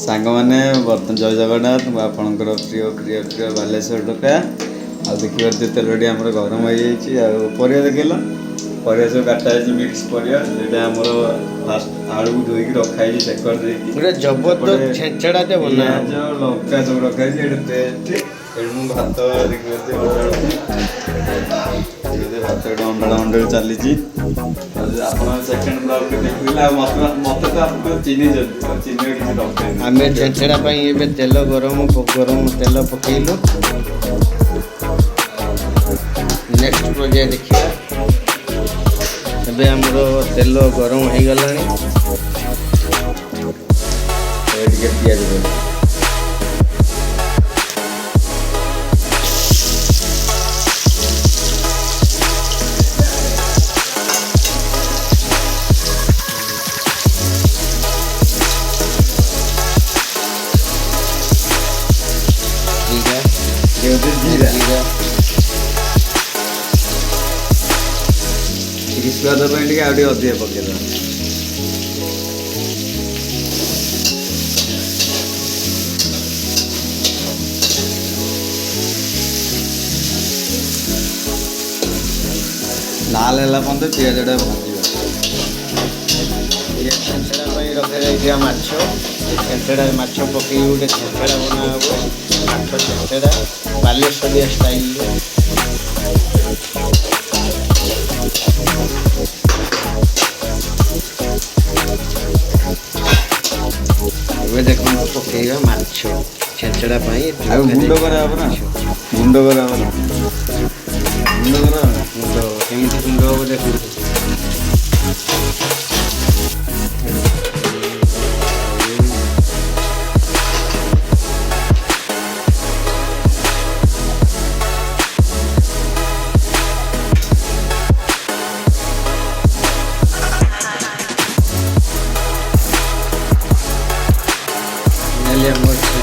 सांग मैंने बर्तन जय जगन्नाथ आपणकर प्रिय प्रिय प्रिय बालेश्वर टोका आ देखिए तेलटी आम गरम हो जाइए देखल पर सब काटा मिक्स पर फास्ट आलू धोईक रखाई सेकर जबरदस्त छेचड़ा बना लंका सब रखाई पेस्ट भात भात अंडा अंडा चली सेकेंड ब्लॉग देखिए मत तो आपको चिन्ह चिन्ह आम छेचड़ा तेल गरम गरम तेल पकईलु नेक्स्ट पर्याय देखिए एबे हमरो तेल गरम हो गलानी पियाज स्वाद अधिक पकड़ लाल है पर्यंत पिजटा भाजी रखा छेचड़ा माछ पकई गोटे छेचड़ा बना हम माछ छेचड़ा बालेश्वरिया स्टाइल देख पकईवा माछ छेचड़ा गुंड कराना गुंड कराना गुंड कराना केमी गुंड हम देखो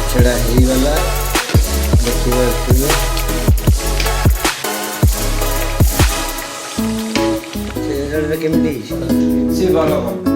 छेचड़ा होगला देखिए केमी सी भल